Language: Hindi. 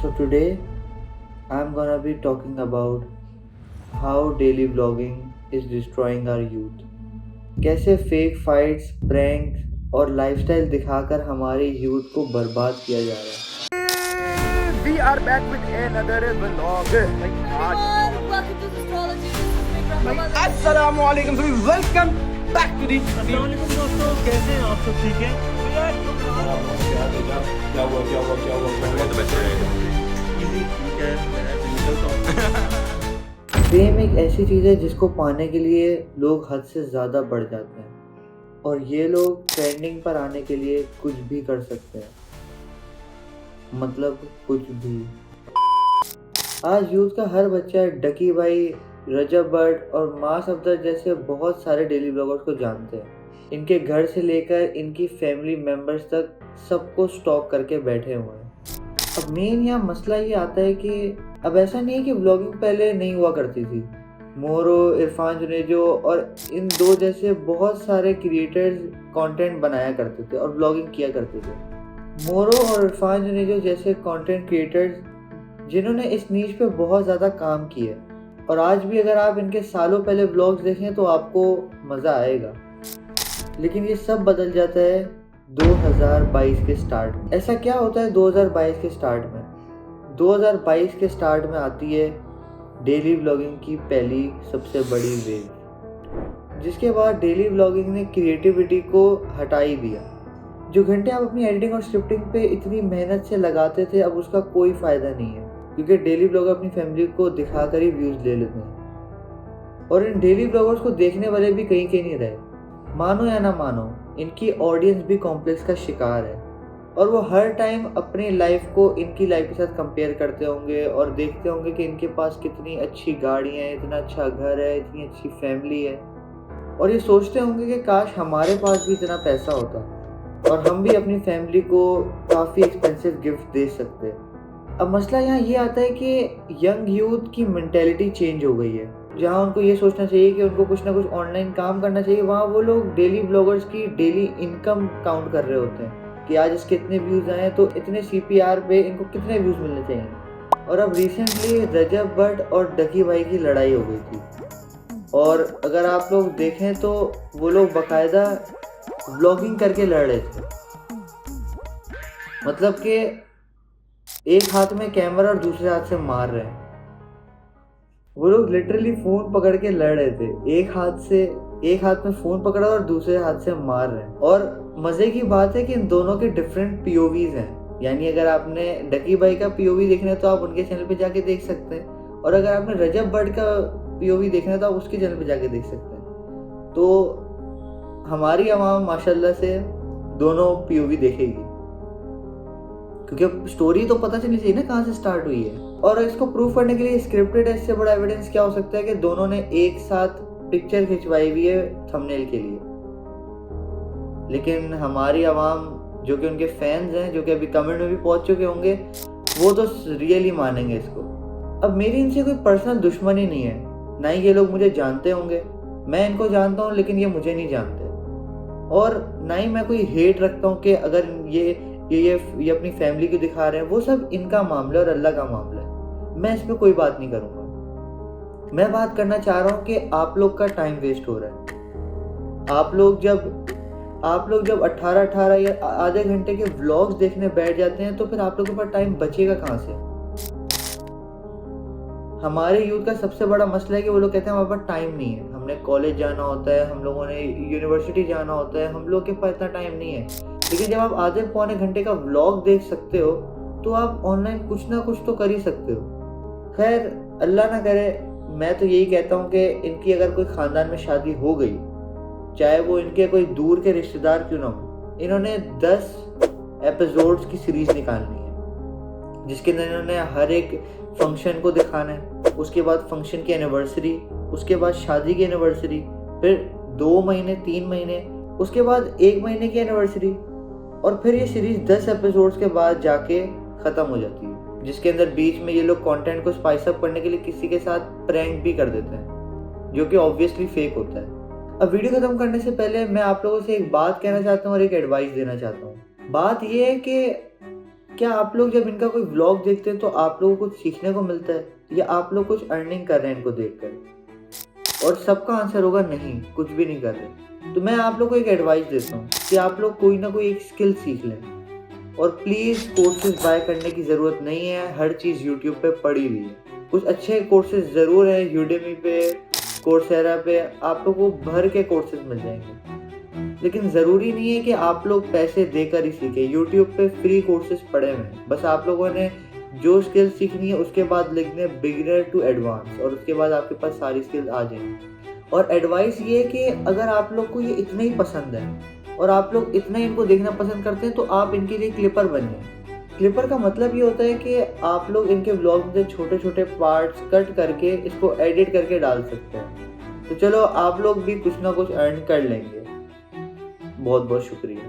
So today I'm gonna be talking about how daily vlogging is destroying our youth. कैसे फेक फाइट्स, प्रैंक्स और लाइफस्टाइल दिखाकर हमारे यूथ को बर्बाद किया जा रहा है। We are back with another vlog. Welcome to Astrology. This is me, Brahma. Assalamu alaikum. So welcome back to the channel. दोस्तों, कैसे हैं आप सब? ठीक है फेम एक ऐसी चीज़ है जिसको पाने के लिए लोग हद से ज़्यादा बढ़ जाते हैं और ये लोग ट्रेंडिंग पर आने के लिए कुछ भी कर सकते हैं, मतलब कुछ भी। आज यूथ का हर बच्चा डकी भाई, रजब बट और मास अफजल जैसे बहुत सारे डेली ब्लॉगर्स को जानते हैं। इनके घर से लेकर इनकी फैमिली मेम्बर्स तक सबको स्टॉक करके बैठे हुए हैं। अब मेन यहाँ मसला ये आता है कि अब ऐसा नहीं है कि व्लॉगिंग पहले नहीं हुआ करती थी। मोरो, इरफान जुनेजो और इन दो जैसे बहुत सारे क्रिएटर्स कंटेंट बनाया करते थे और व्लॉगिंग किया करते थे। मोरो और इरफान जुनेजो जैसे कंटेंट क्रिएटर्स जिन्होंने इस नीश पे बहुत ज़्यादा काम किया और आज भी अगर आप इनके सालों पहले व्लॉग्स देखें तो आपको मज़ा आएगा। लेकिन ये सब बदल जाता है 2022 के स्टार्ट में। ऐसा क्या होता है 2022 के स्टार्ट में? 2022 के स्टार्ट में आती है डेली व्लॉगिंग की पहली सबसे बड़ी वेव, जिसके बाद डेली व्लॉगिंग ने क्रिएटिविटी को हटा ही दिया। जो घंटे आप अपनी एडिटिंग और स्क्रिप्टिंग पे इतनी मेहनत से लगाते थे, अब उसका कोई फ़ायदा नहीं है, क्योंकि डेली ब्लॉगर अपनी फैमिली को दिखाकर ही व्यूज़ ले लेते हैं। और इन डेली ब्लॉगर्स को देखने वाले भी कहीं के नहीं रहे। मानो या ना मानो, इनकी ऑडियंस भी कॉम्प्लेक्स का शिकार है और वो हर टाइम अपनी लाइफ को इनकी लाइफ के साथ कंपेयर करते होंगे और देखते होंगे कि इनके पास कितनी अच्छी गाड़ियाँ हैं, इतना अच्छा घर है, इतनी अच्छी फैमिली है, और ये सोचते होंगे कि काश हमारे पास भी इतना पैसा होता और हम भी अपनी फैमिली को काफ़ी एक्सपेंसिव गिफ्ट दे सकते। अब मसला यहाँ ये आता है कि यंग यूथ की मेंटेलिटी चेंज हो गई है। जहाँ उनको ये सोचना चाहिए कि उनको कुछ ना कुछ ऑनलाइन काम करना चाहिए, वहाँ वो लोग डेली ब्लॉगर्स की डेली इनकम काउंट कर रहे होते हैं कि आज इसके इतने व्यूज़ आए तो इतने CPR पे इनको कितने व्यूज़ मिलने चाहिए। और अब रिसेंटली रजब बट और डकी भाई की लड़ाई हो गई थी और अगर आप लोग देखें तो वो लोग बाकायदा व्लॉगिंग करके लड़ रहे थे। मतलब कि एक हाथ में कैमरा और दूसरे हाथ से मार रहे हैं। वो लोग लिटरली फ़ोन पकड़ के लड़ रहे थे, एक हाथ में फ़ोन पकड़ा और दूसरे हाथ से मार रहे हैं। और मज़े की बात है कि इन दोनों के डिफरेंट POVs हैं। यानी अगर आपने डकी भाई का POV देखना है तो आप उनके चैनल पे जाके देख सकते हैं, और अगर आपने रजब बट का POV देखना है तो आप उसके चैनल पे जाके देख सकते हैं। तो हमारी आवाम माशाल्लाह से दोनों POV देखेगी, क्योंकि स्टोरी तो पता चलनी चाहिए ना कहाँ से स्टार्ट हुई है। और इसको प्रूफ करने के लिए स्क्रिप्टेड है, इससे बड़ा एविडेंस क्या हो सकता है कि दोनों ने एक साथ पिक्चर खिंचवाई हुई है थंबनेल के लिए। लेकिन हमारी आवाम जो कि उनके फैंस हैं, जो कि अभी कमेंट में भी पहुंच चुके होंगे, वो तो रियली मानेंगे इसको। अब मेरी इनसे कोई पर्सनल दुश्मनी नहीं है, ना ही ये लोग मुझे जानते होंगे। मैं इनको जानता हूँ लेकिन ये मुझे नहीं जानते, और ना ही मैं कोई हेट रखता हूँ कि अगर ये अपनी फैमिली को दिखा रहे हैं। वो सब इनका मामला और अल्लाह का मामला है, मैं इस पर कोई बात नहीं करूँगा। मैं बात करना चाह रहा हूँ कि आप लोग का टाइम वेस्ट हो रहा है। आप लोग जब 18 या आधे घंटे के व्लॉग्स देखने बैठ जाते हैं तो फिर आप लोगों के पास टाइम बचेगा कहाँ से? हमारे यूथ का सबसे बड़ा मसला है कि वो लोग कहते हैं हमारे पास टाइम नहीं है, हमने कॉलेज जाना होता है, हम लोगों ने यूनिवर्सिटी जाना होता है, हम लोग के पास इतना टाइम नहीं है। लेकिन जब आप आधे पौने घंटे का व्लॉग देख सकते हो तो आप ऑनलाइन कुछ ना कुछ तो कर ही सकते हो। खैर, अल्लाह ना करे, मैं तो यही कहता हूँ कि इनकी अगर कोई ख़ानदान में शादी हो गई, चाहे वो इनके कोई दूर के रिश्तेदार क्यों ना हो, इन्होंने 10 एपिसोड्स की सीरीज़ निकालनी है, जिसके अंदर इन्होंने हर एक फंक्शन को दिखाना है। उसके बाद फंक्शन की एनिवर्सरी, उसके बाद शादी की एनिवर्सरी, फिर 2 महीने 3 महीने, उसके बाद 1 महीने की एनिवर्सरी, और फिर ये सीरीज़ 10 एपिसोड्स के बाद जाके ख़त्म हो जाती है, जिसके अंदर बीच में ये लोग कंटेंट को स्पाइस अप करने के लिए किसी के साथ प्रैंक भी कर देते हैं, जो कि ऑब्वियसली फेक होता है। अब वीडियो खत्म करने से पहले मैं आप लोगों से एक बात कहना चाहता हूँ और एक एडवाइस देना चाहता हूँ। बात ये है कि क्या आप लोग जब इनका कोई व्लॉग देखते हैं तो आप लोगों को कुछ सीखने को मिलता है, या आप लोग कुछ अर्निंग कर रहे हैं इनको देखकर? और सबका आंसर होगा नहीं, कुछ भी नहीं कर रहे। तो मैं आप लोग को एक एडवाइस देता हूँ कि आप लोग कोई ना कोई एक स्किल सीख लें। और प्लीज़ कोर्सेज बाय करने की ज़रूरत नहीं है, हर चीज़ यूट्यूब पे पड़ी हुई है। कुछ अच्छे कोर्सेज ज़रूर हैं, यूडेमी पे, कोर्सेरा पे आप लोग को भर के कोर्सेज मिल जाएंगे। लेकिन ज़रूरी नहीं है कि आप लोग पैसे देकर ही सीखें। यूट्यूब पे फ्री कोर्सेज पड़े हुए हैं, बस आप लोगों ने जो स्किल सीखनी है उसके बाद लिखने बिगिनर टू एडवांस, और उसके बाद आपके पास सारी स्किल्स आ जाएंगी। और एडवाइस ये है कि अगर आप लोग को ये इतना ही पसंद है और आप लोग इतना ही इनको देखना पसंद करते हैं तो आप इनके लिए क्लिपर बनिए। क्लिपर का मतलब ये होता है कि आप लोग इनके व्लॉग में छोटे छोटे पार्ट्स कट करके इसको एडिट करके डाल सकते हैं। तो चलो आप लोग भी कुछ ना कुछ अर्न कर लेंगे। बहुत बहुत शुक्रिया।